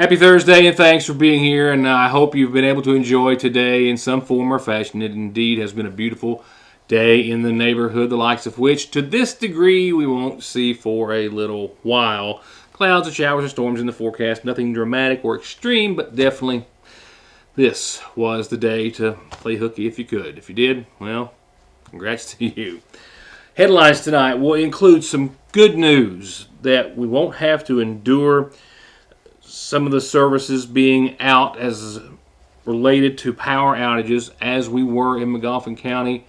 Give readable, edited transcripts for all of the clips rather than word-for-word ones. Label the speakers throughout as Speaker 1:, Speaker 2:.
Speaker 1: Happy Thursday, and thanks for being here. And I hope you've been able to enjoy today in some form or fashion. It indeed has been a beautiful day in the neighborhood, the likes of which, to this degree, we won't see for a little while. Clouds and showers and storms in the forecast. Nothing dramatic or extreme, but definitely this was the day to play hooky if you could. If you did, well, congrats to you. Headlines tonight will include some good news that we won't have to endure some of the services being out as related to power outages as we were in McGoffin County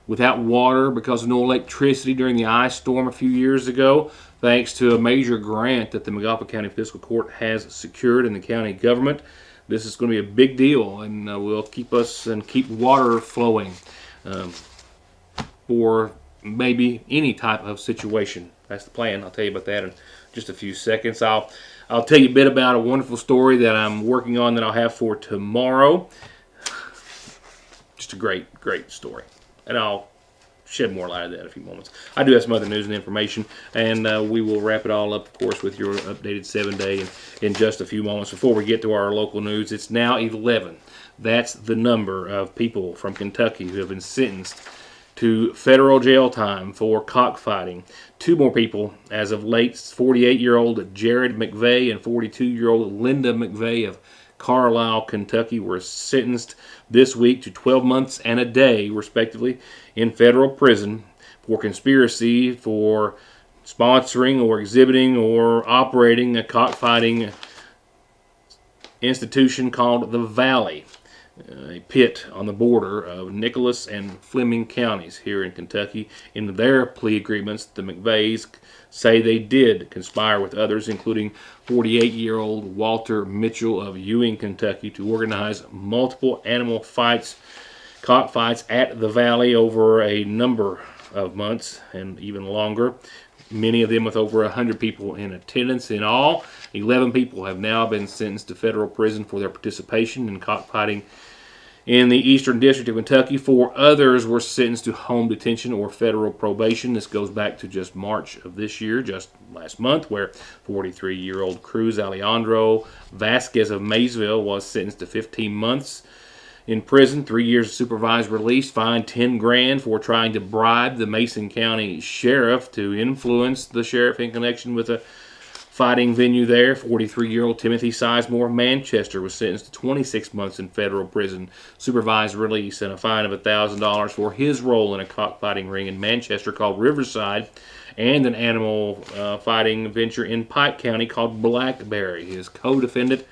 Speaker 1: without water because of no electricity during the ice storm a few years ago, thanks to a major grant that the McGoffin County Fiscal Court has secured in the county government. This is going to be a big deal, and will keep us and keep water flowing for maybe any type of situation. That's the plan. I'll tell you about that in just a few seconds. I'll tell you a bit about a wonderful story that I'm working on that I'll have for tomorrow. Just a great story. And I'll shed more light on that in a few moments. I do have some other news and information, and we will wrap it all up, of course, with your updated 7-day in just a few moments. Before we get to our local news, it's now 11. That's the number of people from Kentucky who have been sentenced to federal jail time for cockfighting. 2 more people as of late. 48-year-old Jared McVeigh and 42-year-old Linda McVeigh of Carlisle, Kentucky were sentenced this week to 12 months and a day, respectively, in federal prison for conspiracy for sponsoring or exhibiting or operating a cockfighting institution called the Valley, a pit on the border of Nicholas and Fleming counties here in Kentucky. In their plea agreements, the McVeighs say they did conspire with others, including 48-year-old Walter Mitchell of Ewing, Kentucky, to organize multiple animal fights, cockfights at the Valley over a number of months and even longer. Many of them with over 100 people in attendance. In all, 11 people have now been sentenced to federal prison for their participation in cockfighting in the Eastern District of Kentucky. 4 others were sentenced to home detention or federal probation. This goes back to just March of this year, just last month, where 43-year-old Cruz Alejandro Vasquez of Maysville was sentenced to 15 months in prison, 3 years of supervised release, fined $10,000 for trying to bribe the Mason County Sheriff to influence the sheriff in connection with a fighting venue there. 43-year-old Timothy Sizemore of Manchester was sentenced to 26 months in federal prison, supervised release, and a fine of $1,000 for his role in a cockfighting ring in Manchester called Riverside, and an animal fighting venture in Pike County called Blackberry. His co-defendant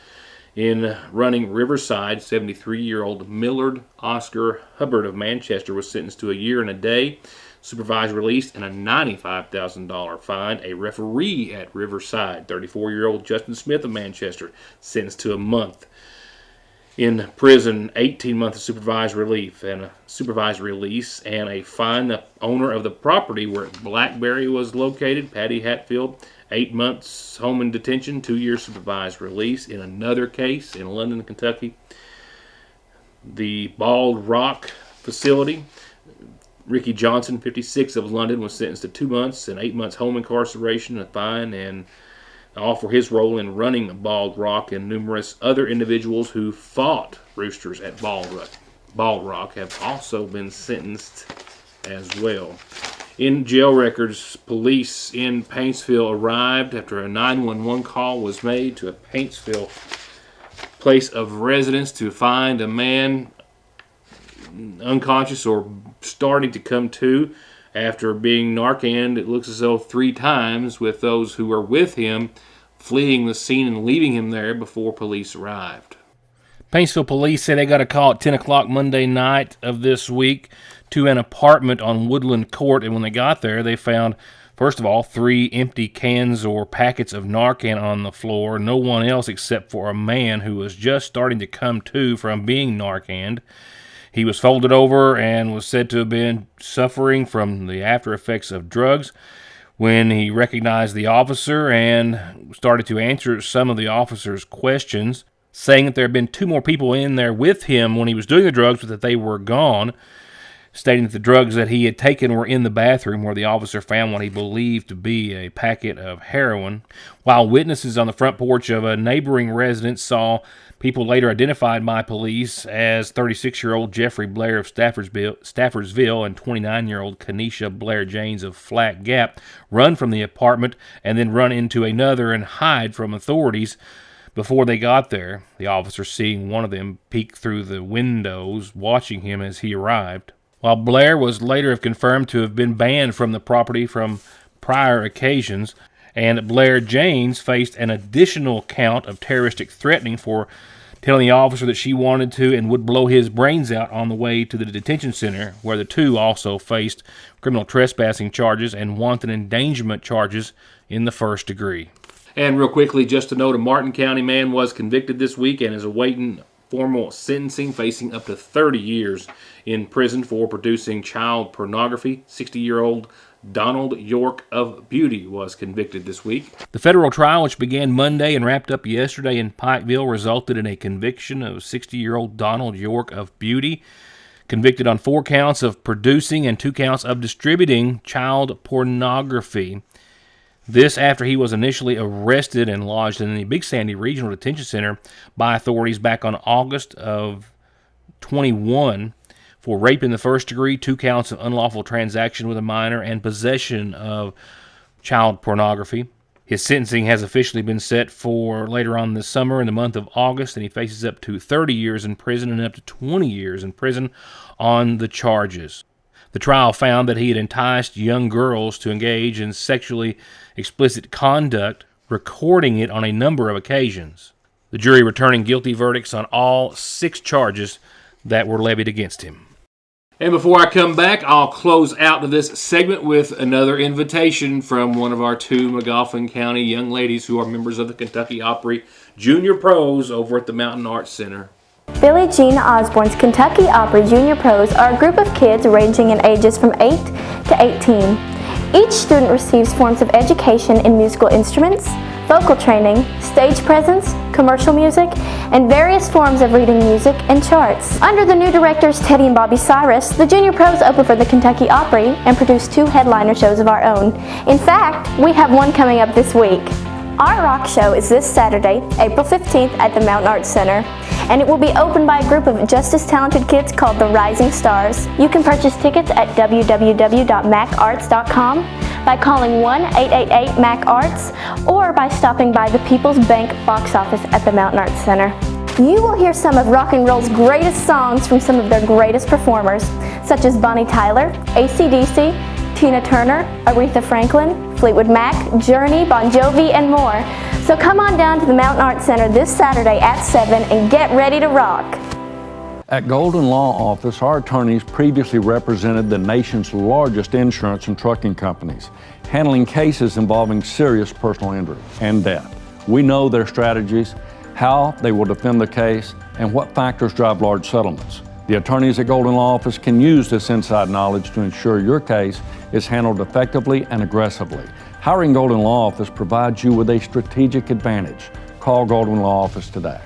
Speaker 1: in running Riverside, 73-year-old Millard Oscar Hubbard of Manchester, was sentenced to a year and a day, supervised release, and a $95,000 fine. A referee at Riverside, 34-year-old Justin Smith of Manchester, sentenced to a month in prison, 18 months of supervised release, and a fine. The owner of the property where Blackberry was located, Patty Hatfield, 8 months home in detention, 2 years supervised release. In another case in London, Kentucky, the Bald Rock facility, Ricky Johnson, 56, of London, was sentenced to 2 months and 8 months home incarceration, a fine, and all for his role in running Bald Rock. And numerous other individuals who fought roosters at Bald Rock have also been sentenced as well. In jail records, police in Paintsville arrived after a 911 call was made to a Paintsville place of residence to find a man unconscious or starting to come to after being Narcaned, it looks as though 3 times, with those who were with him fleeing the scene and leaving him there before police arrived. Paintsville police say they got a call at 10 o'clock Monday night of this week to an apartment on Woodland Court, and when they got there, they found, first of all, 3 empty cans or packets of Narcan on the floor. No one else except for a man who was just starting to come to from being Narcaned. He was folded over and was said to have been suffering from the after effects of drugs. When he recognized the officer and started to answer some of the officer's questions, saying that there had been 2 more people in there with him when he was doing the drugs, but that they were gone. stating that the drugs that he had taken were in the bathroom where the officer found what he believed to be a packet of heroin, while witnesses on the front porch of a neighboring residence saw people later identified by police as 36-year-old Jeffrey Blair of Staffordsville and 29-year-old Kenesha Blair Janes of Flat Gap run from the apartment and then run into another and hide from authorities before they got there, the officer seeing one of them peek through the windows, watching him as he arrived. While Blair was later confirmed to have been banned from the property from prior occasions, and Blair Janes faced an additional count of terroristic threatening for telling the officer that she wanted to and would blow his brains out on the way to the detention center, where the two also faced criminal trespassing charges and wanton endangerment charges in the first degree. And real quickly, just to note, a Martin County man was convicted this week and is awaiting formal sentencing, facing up to 30 years in prison for producing child pornography. 60-year-old Donald York of Beauty was convicted this week. The federal trial, which began Monday and wrapped up yesterday in Pikeville, resulted in a conviction of 60-year-old Donald York of Beauty, convicted on 4 counts of producing and 2 counts of distributing child pornography. This after he was initially arrested and lodged in the Big Sandy Regional Detention Center by authorities back on August of 21 for rape in the first degree, 2 counts of unlawful transaction with a minor, and possession of child pornography. His sentencing has officially been set for later on this summer in the month of August, and he faces up to 30 years in prison and up to 20 years in prison on the charges. The trial found that he had enticed young girls to engage in sexually explicit conduct, recording it on a number of occasions. The jury returning guilty verdicts on all 6 charges that were levied against him. And before I come back, I'll close out this segment with another invitation from one of our 2 Magoffin County young ladies who are members of the Kentucky Opry Junior Pros over at the Mountain Arts Center.
Speaker 2: Billie Jean Osborne's Kentucky Opry Junior Pros are a group of kids ranging in ages from 8 to 18. Each student receives forms of education in musical instruments, vocal training, stage presence, commercial music, and various forms of reading music and charts. Under the new directors Teddy and Bobby Cyrus, the Junior Pros open for the Kentucky Opry and produce 2 headliner shows of our own. In fact, we have one coming up this week. Our rock show is this Saturday, April 15th at the Mountain Arts Center, and it will be opened by a group of just as talented kids called the Rising Stars. You can purchase tickets at www.macarts.com, by calling 1-888-MAC-ARTS, or by stopping by the People's Bank box office at the Mountain Arts Center. You will hear some of rock and roll's greatest songs from some of their greatest performers, such as Bonnie Tyler, AC/DC, Tina Turner, Aretha Franklin, Fleetwood Mac, Journey, Bon Jovi, and more. So come on down to the Mountain Arts Center this Saturday at 7 and get ready to rock.
Speaker 3: At Golden Law Office, our attorneys previously represented the nation's largest insurance and trucking companies, handling cases involving serious personal injury and death. We know their strategies, how they will defend the case, and what factors drive large settlements. The attorneys at Golden Law Office can use this inside knowledge to ensure your case is handled effectively and aggressively. Hiring Golden Law Office provides you with a strategic advantage. Call Golden Law Office today.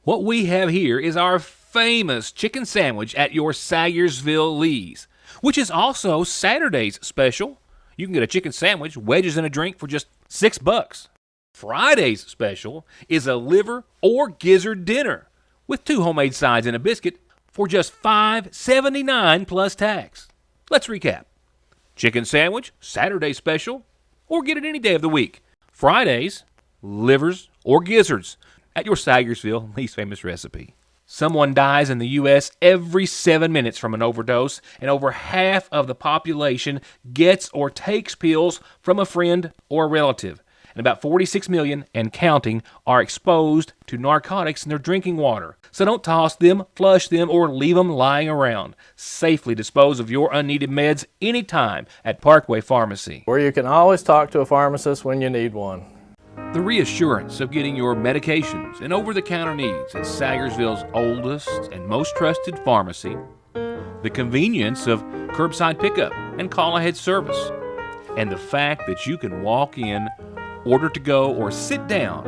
Speaker 1: What we have here is our famous chicken sandwich at your Sayersville Lee's, which is also Saturday's special. You can get a chicken sandwich, wedges, and a drink for just $6. Friday's special is a liver or gizzard dinner with 2 homemade sides and a biscuit for just $5.79 plus tax. Let's recap. Chicken sandwich, Saturday special, or get it any day of the week. Fridays, livers or gizzards at your Sayersville Lee's famous recipe. Someone dies in the U.S. every 7 minutes from an overdose, and over half of the population gets or takes pills from a friend or relative. And about 46 million and counting are exposed to narcotics in their drinking water. So don't toss them, flush them, or leave them lying around. Safely dispose of your unneeded meds anytime at Parkway Pharmacy,
Speaker 4: where you can always talk to a pharmacist when you need one.
Speaker 1: The reassurance of getting your medications and over-the-counter needs at Sayersville's oldest and most trusted pharmacy, the convenience of curbside pickup and call-ahead service, and the fact that you can walk in, order to go, or sit down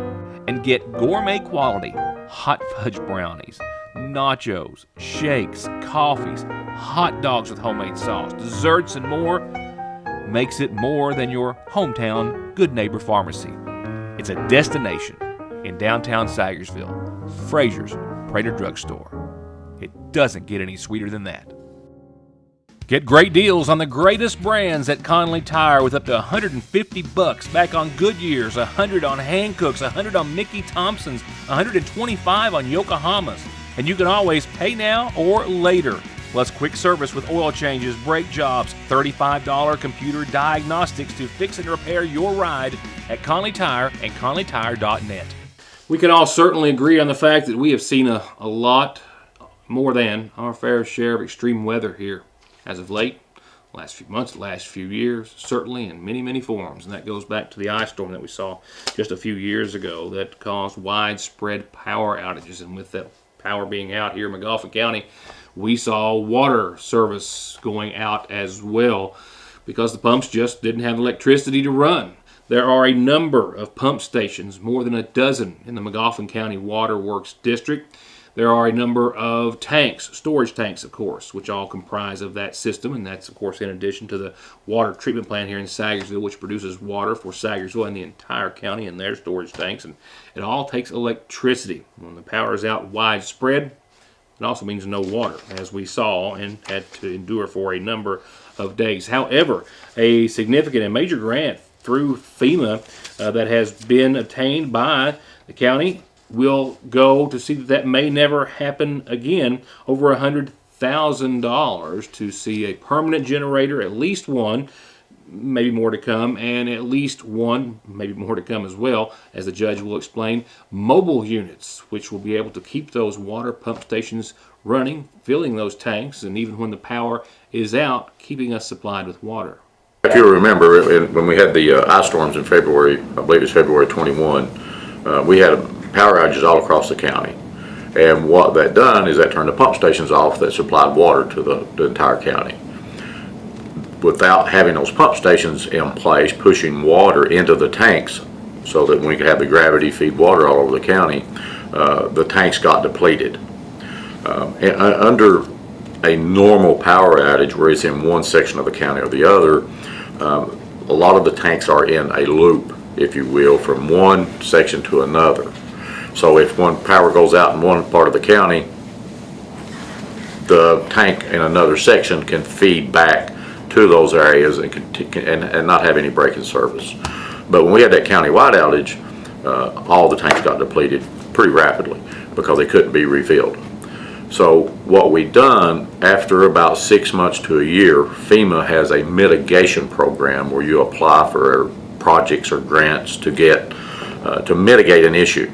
Speaker 1: and get gourmet quality hot fudge brownies
Speaker 5: nachos, shakes, coffees, hot dogs with homemade sauce, desserts, and more makes it more than your hometown Good Neighbor Pharmacy. It's a destination in downtown Sagersville, Frazier's Prater Drugstore. It doesn't get any sweeter than that. Get great deals on the greatest brands at Conley Tire with up to $150 back on Goodyears, $100 on Hancooks, $100 on Mickey Thompson's, $125 on Yokohamas. And you can always pay now or later. Plus quick service with oil changes, brake jobs, $35 computer diagnostics to fix and repair your ride at Conley Tire and ConleyTire.net.
Speaker 1: We can all certainly agree on the fact that we have seen a lot more than our fair share of extreme weather here as of late, last few months, last few years, certainly in many, many forms. And that goes back to the ice storm that we saw just a few years ago that caused widespread power outages. And with that power being out here in McGoffin County, we saw water service going out as well because the pumps just didn't have electricity to run. There are a number of pump stations, more than a dozen in the McGoffin County Water Works District. There are a number of tanks, storage tanks, of course, which all comprise of that system, and that's, of course, in addition to the water treatment plant here in Sagersville, which produces water for Sagersville and the entire county in their storage tanks, and it all takes electricity. When the power is out widespread, it also means no water, as we saw and had to endure for a number of days. However, a significant and major grant through FEMA that has been obtained by the county will go to see that may never happen again. Over $100,000 to see a permanent generator, at least one, maybe more to come, and at least one, maybe more to come as well, as the judge will explain, mobile units, which will be able to keep those water pump stations running, filling those tanks, and even when the power is out, keeping us supplied with water.
Speaker 6: If you remember, when we had the ice storms in February, I believe it's February 21, we had power outages all across the county. And what that done is that turned the pump stations off that supplied water to the entire county. Without having those pump stations in place, pushing water into the tanks so that we could have the gravity feed water all over the county, the tanks got depleted. And under a normal power outage where it's in one section of the county or the other, a lot of the tanks are in a loop, if you will, from one section to another. So if one power goes out in one part of the county, the tank in another section can feed back to those areas and not have any break in service. But when we had that county-wide outage, all the tanks got depleted pretty rapidly because they couldn't be refilled. So what we done, after about 6 months to a year, FEMA has a mitigation program where you apply for projects or grants to get to mitigate an issue.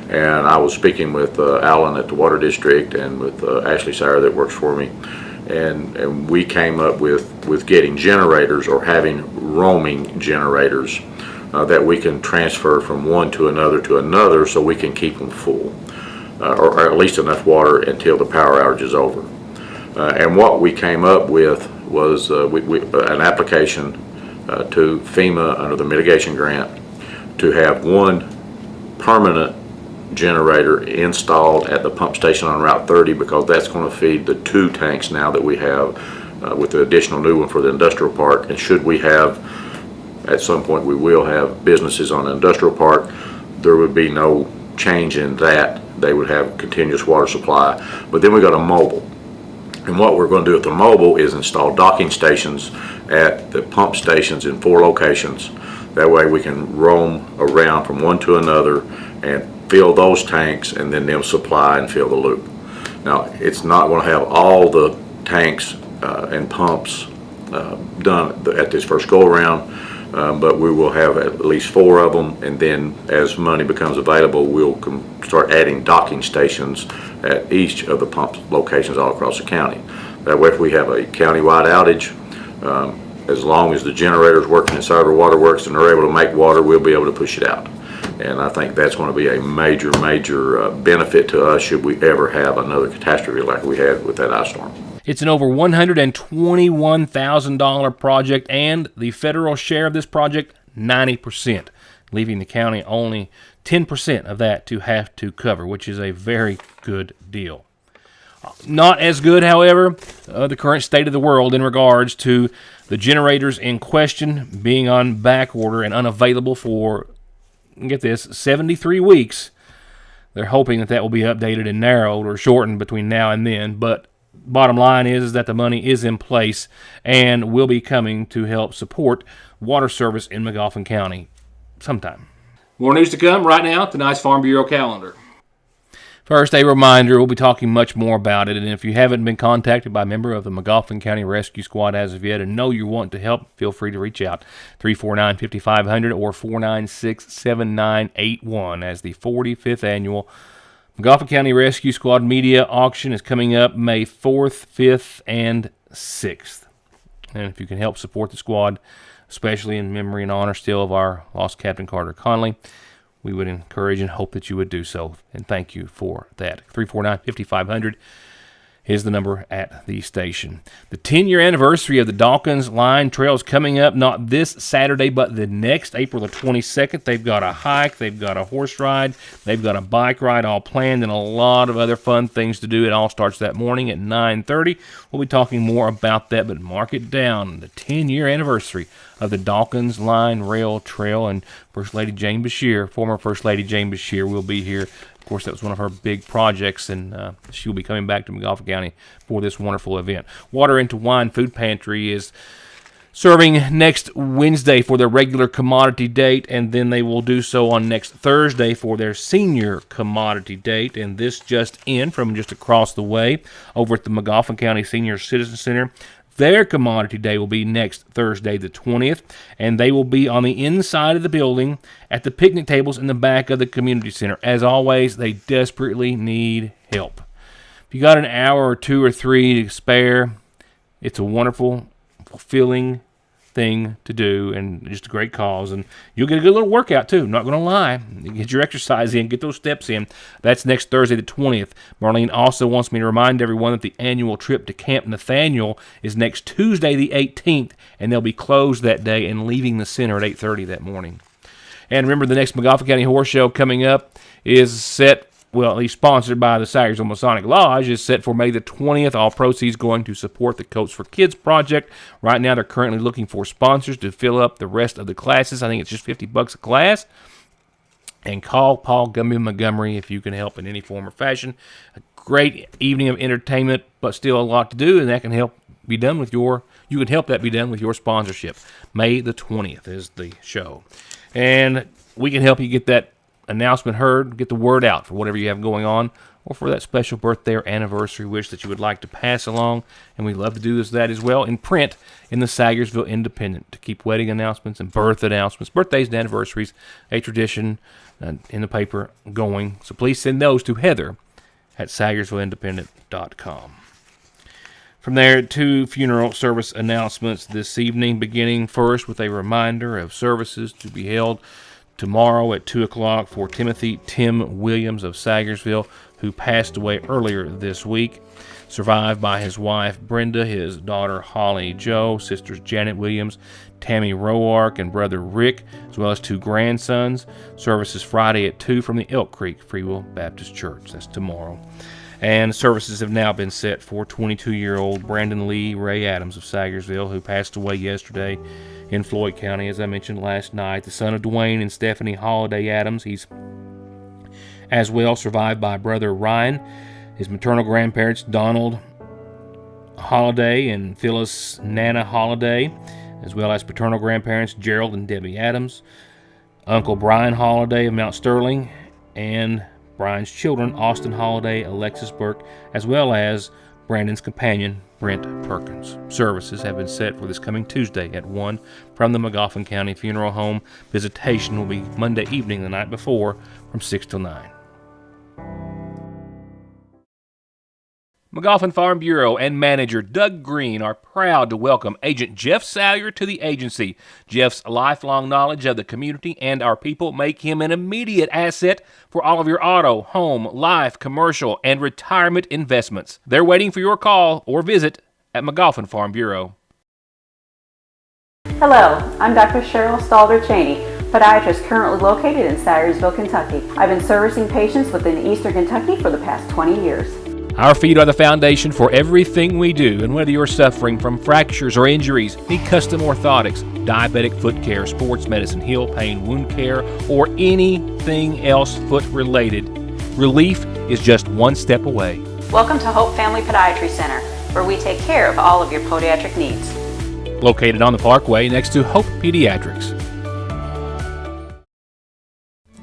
Speaker 6: And I was speaking with Alan at the Water District and with Ashley Sire that works for me, and we came up with getting generators or having roaming generators that we can transfer from one to another so we can keep them full. Or at least enough water until the power outage is over. And what we came up with was an application to FEMA under the mitigation grant to have one permanent generator installed at the pump station on Route 30, because that's going to feed the 2 tanks now that we have with the additional new one for the industrial park. And should we have, at some point we will have businesses on the industrial park, there would be no change in that. They would have continuous water supply. But then we got a mobile. And what we're going to do at the mobile is install docking stations at the pump stations in 4 locations. That way we can roam around from one to another and fill those tanks, and then they'll supply and fill the loop. Now, it's not going to have all the tanks and pumps done at this first go around, but we will have at least 4 of them, and then as money becomes available, we'll start adding docking stations at each of the pump locations all across the county. That way, if we have a county-wide outage, as long as the generator's working inside our water works and they're able to make water, we'll be able to push it out. And I think that's going to be a major benefit to us should we ever have another catastrophe like we had with that ice storm.
Speaker 5: It's an over $121,000 project, and the federal share of this project, 90%.
Speaker 1: leaving the county only 10% of that to have to cover, which is a very good deal. Not as good, however, the current state of the world in regards to the generators in question being on back order and unavailable for, get this, 73 weeks. They're hoping that will be updated and narrowed or shortened between now and then, but bottom line is that the money is in place and will be coming to help support water service in McGoffin County sometime. More news to come right now, tonight's Farm Bureau calendar. First, a reminder, we'll be talking much more about it, and if you haven't been contacted by a member of the McGoffin County Rescue Squad as of yet and know you want to help, feel free to reach out, 349-5500 or 496-7981, as the 45th annual McGoffin County Rescue Squad Media Auction is coming up May 4th, 5th, and 6th. And if you can help support the squad, especially in memory and honor still of our lost Captain Carter Conley, we would encourage and hope that you would do so, and thank you for that. 349-5500 is the number at the station. The 10-year anniversary of the Dawkins Line Trail is coming up, not this Saturday, but the next, April the 22nd. They've got a hike, they've got a horse ride, they've got a bike ride all planned, and a lot of other fun things to do. It all starts that morning at 9:30. We'll be talking more about that, but mark it down, the 10-year anniversary of the Dawkins Line Rail Trail, and First Lady Jane Bashir, former First Lady Jane Bashir, will be here. Of course, that was one of her big projects, and she will be coming back to McGoffin County for this wonderful event. Water into Wine Food Pantry is serving next Wednesday for their regular commodity date, and then they will do so on next Thursday for their senior commodity date. And this just in from just across the way over at the McGoffin County Senior Citizen Center. Their commodity day will be next Thursday, the 20th, and they will be on the inside of the building at the picnic tables in the back of the community center. As always, they desperately need help. If you got an hour or two or three to spare, it's a wonderful, fulfilling thing to do and just a great cause, and you'll get a good little workout too, not going to lie. You get your exercise in, get those steps in. That's next Thursday the 20th. Marlene also wants me to remind everyone that the annual trip to Camp Nathaniel is next Tuesday the 18th, and they'll be closed that day and leaving the center at 8:30 that morning. And remember, the next McGoffin County Horse Show coming up is set, well, at least sponsored by the Sagersville Masonic Lodge, is set for May the 20th. All proceeds going to support the Coats for Kids project. Right now, they're currently looking for sponsors to fill up the rest of the classes. I think it's just $50 a class. And call Paul Gumby Montgomery if you can help in any form or fashion. A great evening of entertainment, but still a lot to do, and that can help be done with your, you can help that be done with your sponsorship. May the 20th is the show. And we can help you get that announcement heard, get the word out for whatever you have going on, or for that special birthday or anniversary wish that you would like to pass along. And we'd love to do that as well in print in the Sagersville Independent to keep wedding announcements and birth announcements, birthdays and anniversaries, a tradition in the paper going. So please send those to Heather at SagersvilleIndependent.com. From there, 2 funeral service announcements this evening, beginning first with a reminder of services to be held tomorrow at 2 o'clock for Timothy Tim Williams of Sagersville, who passed away earlier this week, survived by his wife Brenda, his daughter Holly Joe, sisters Janet Williams, Tammy Roark, and brother Rick, as well as 2 grandsons. Services Friday at 2 from the Elk Creek Free Will Baptist Church. That's tomorrow. And services have now been set for 22-year-old Brandon Lee Ray Adams of Sagersville, who passed away yesterday in Floyd County, as I mentioned last night. The son of Dwayne and Stephanie Holiday Adams. He's as well survived by brother Ryan, his maternal grandparents Donald Holiday and Phyllis Nana Holiday, as well as paternal grandparents Gerald and Debbie Adams, Uncle Brian Holiday of Mount Sterling, and Brian's children, Austin Holiday, Alexis Burke, as well as Brandon's companion, Brent Perkins. Services have been set for this coming Tuesday at 1 from the McGoffin County Funeral Home. Visitation will be Monday evening, the night before, from 6 till 9. McGoffin Farm Bureau and manager Doug Green are proud to welcome Agent Jeff Salyer to the agency. Jeff's lifelong knowledge of the community and our people make him an immediate asset for all of your auto, home, life, commercial, and retirement investments. They're waiting for your call or visit at McGoffin Farm Bureau.
Speaker 7: Hello, I'm Dr. Cheryl Stalder Cheney, podiatrist currently located in Syersville, Kentucky. I've been servicing patients within Eastern Kentucky for the past 20 years.
Speaker 5: Our feet are the foundation for everything we do, and whether you're suffering from fractures or injuries, need custom orthotics, diabetic foot care, sports medicine, heel pain, wound care, or anything else foot related, relief is just one step away.
Speaker 7: Welcome to Hope Family Podiatry Center, where we take care of all of your podiatric needs.
Speaker 5: Located on the Parkway next to Hope Pediatrics.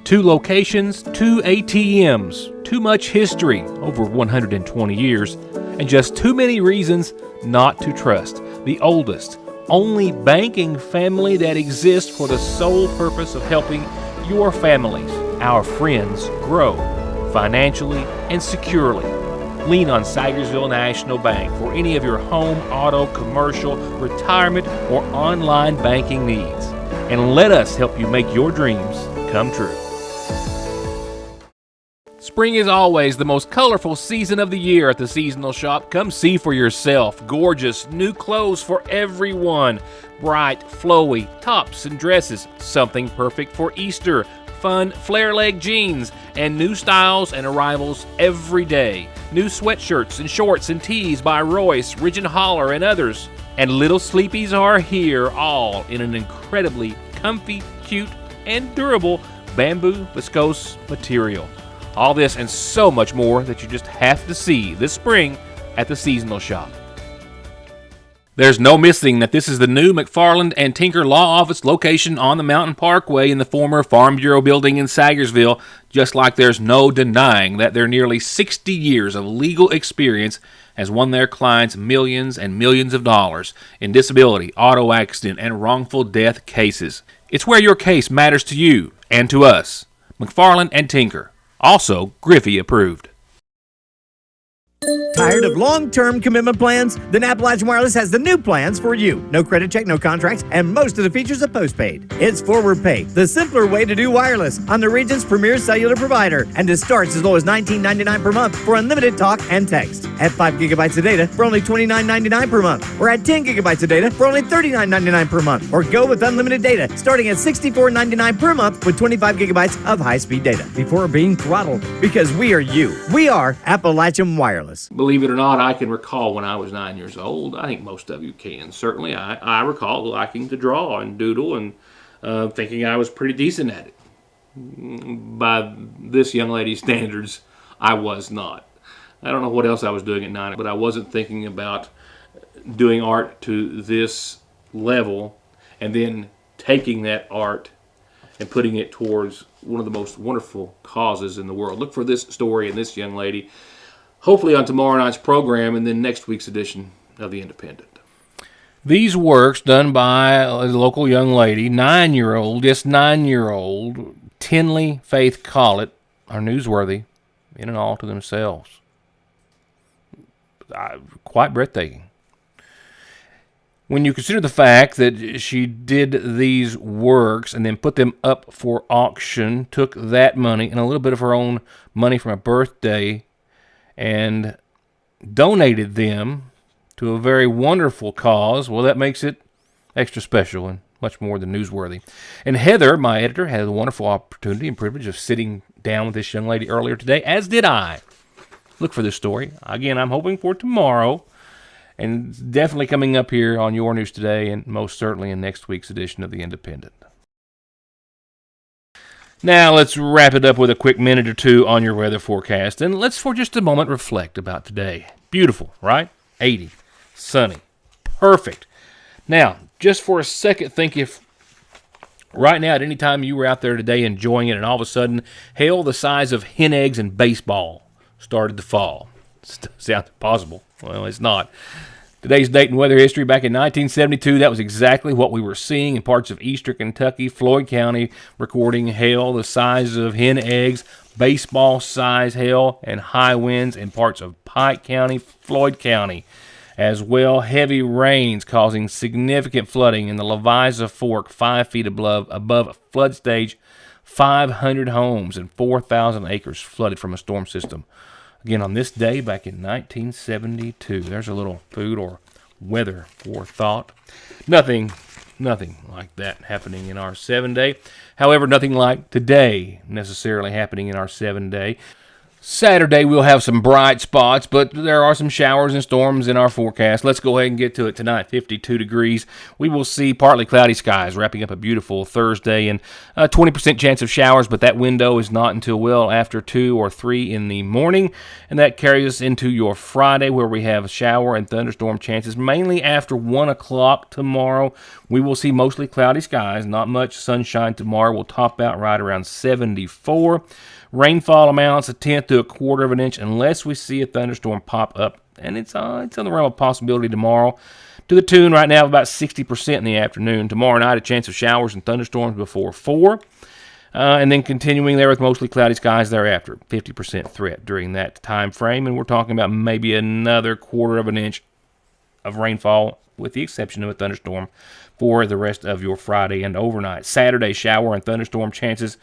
Speaker 5: 2 locations, 2 ATMs, too much history, over 120 years, and just too many reasons not to trust the oldest, only banking family that exists for the sole purpose of helping your families, our friends, grow financially and securely. Lean on Syersville National Bank for any of your home, auto, commercial, retirement, or online banking needs. And let us help you make your dreams come true. Spring is always the most colorful season of the year at the seasonal shop. Come see for yourself. Gorgeous new clothes for everyone. Bright, flowy tops and dresses. Something perfect for Easter. Fun flare leg jeans and new styles and arrivals every day. New sweatshirts and shorts and tees by Royce, Ridge & Holler, and others. And little sleepies are here, all in an incredibly comfy, cute, and durable bamboo viscose material. All this and so much more that you just have to see this spring at the seasonal shop. There's no missing that this is the new McFarland and Tinker Law Office location on the Mountain Parkway in the former Farm Bureau building in Syersville, just like there's no denying that their nearly 60 years of legal experience has won their clients millions and millions of dollars in disability, auto accident, and wrongful death cases. It's where your case matters to you and to us. McFarland and Tinker. Also, Griffey approved.
Speaker 8: Tired of long-term commitment plans? Then Appalachian Wireless has the new plans for you. No credit check, no contracts, and most of the features are postpaid. It's Forward Pay, the simpler way to do wireless on the region's premier cellular provider. And it starts as low as $19.99 per month for unlimited talk and text. At 5 gigabytes of data for only $29.99 per month. Or at 10 gigabytes of data for only $39.99 per month. Or go with unlimited data starting at $64.99 per month with 25 gigabytes of high-speed data before being throttled. Because we are you. We are Appalachian Wireless.
Speaker 1: Believe it or not, I can recall when I was 9 years old. I think most of you can. Certainly, I recall liking to draw and doodle and thinking I was pretty decent at it. By this young lady's standards, I was not. I don't know what else I was doing at 9, but I wasn't thinking about doing art to this level and then taking that art and putting it towards one of the most wonderful causes in the world. Look for this story and this young lady, hopefully on tomorrow night's program and then next week's edition of The Independent.
Speaker 5: These works done by a local young lady, 9-year-old, just 9-year-old, Tinley Faith Collett, are newsworthy in and all to themselves. Quite breathtaking. When you consider the fact that she did these works and then put them up for auction, took that money and a little bit of her own money from a birthday and donated them to a very wonderful cause, well, that makes it extra special and much more than newsworthy. And Heather, my editor, had a wonderful opportunity and privilege of sitting down with this young lady earlier today, as did I. Look for this story. Again, I'm hoping for tomorrow, and definitely coming up here on Your News Today, and most certainly in next week's edition of The Independent. Now, let's wrap it up with a quick minute or two on your weather forecast, and let's for just a moment reflect about today. Beautiful, right? 80, sunny, perfect. Now, just for a second, think if right now at any time you were out there today enjoying it and all of a sudden hail the size of hen eggs in baseball started to fall. Sounds possible. Well, it's not. Today's date in weather history, back in 1972, that was exactly what we were seeing in parts of eastern Kentucky, Floyd County, recording hail the size of hen eggs, baseball-size hail, and high winds in parts of Pike County, Floyd County. As well, heavy rains causing significant flooding in the Leviza Fork, 5 feet above flood stage. 500 homes and 4,000 acres flooded from a storm system. Again, on this day back in 1972, there's a little food or weather for thought. Nothing
Speaker 1: Nothing like that happening in our 7-day. However, nothing like today necessarily happening in our 7-day. Saturday, we'll have some bright spots, but there are some showers and storms in our forecast. Let's go ahead and get to it tonight. 52 degrees. We will see partly cloudy skies, wrapping up a beautiful Thursday, and a 20% chance of showers, but that window is not until well after 2 or 3 in the morning, and that carries us into your Friday, where we have shower and thunderstorm chances, mainly after 1 o'clock tomorrow. We will see mostly cloudy skies, not much sunshine tomorrow. We'll top out right around 74. Rainfall amounts a tenth to a quarter of an inch unless we see a thunderstorm pop up, and it's on the realm of possibility tomorrow, to the tune right now of about 60% in the afternoon. Tomorrow night, a chance of showers and thunderstorms before 4, and then continuing there with mostly cloudy skies thereafter. 50% threat during that time frame, and we're talking about maybe another quarter of an inch of rainfall, with the exception of a thunderstorm, for the rest of your Friday and overnight. Saturday, shower and thunderstorm chances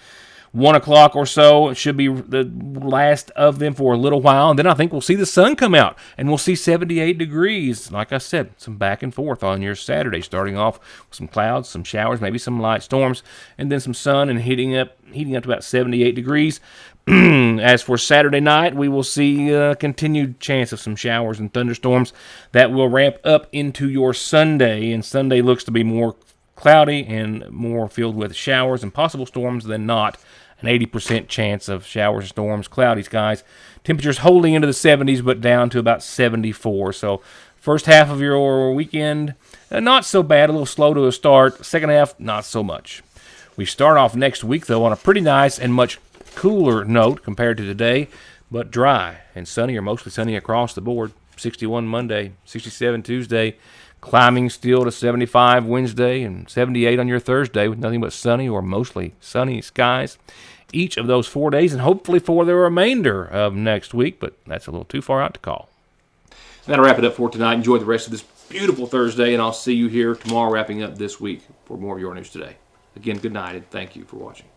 Speaker 1: 1 o'clock or so. It should be the last of them for a little while, and then I think we'll see the sun come out, and we'll see 78 degrees. Like I said, some back and forth on your Saturday, starting off with some clouds, some showers, maybe some light storms, and then some sun, and heating up to about 78 degrees. As for Saturday night, we will see a continued chance of some showers and thunderstorms that will ramp up into your Sunday, and Sunday looks to be more cloudy and more filled with showers and possible storms than not. An 80% chance of showers and storms, cloudy skies. Temperatures holding into the 70s, but down to about 74. So first half of your weekend, not so bad, a little slow to a start. Second half, not so much. We start off next week, though, on a pretty nice and much cooler note compared to today, but dry and sunny, or mostly sunny across the board. 61 Monday, 67 Tuesday, climbing still to 75 Wednesday, and 78 on your Thursday, with nothing but sunny or mostly sunny skies each of those 4 days, and hopefully for the remainder of next week, but that's a little too far out to call. That'll wrap it up for tonight. Enjoy the rest of this beautiful Thursday, and I'll see you here tomorrow wrapping up this week for more of Your News Today. Again, good night, and thank you for watching.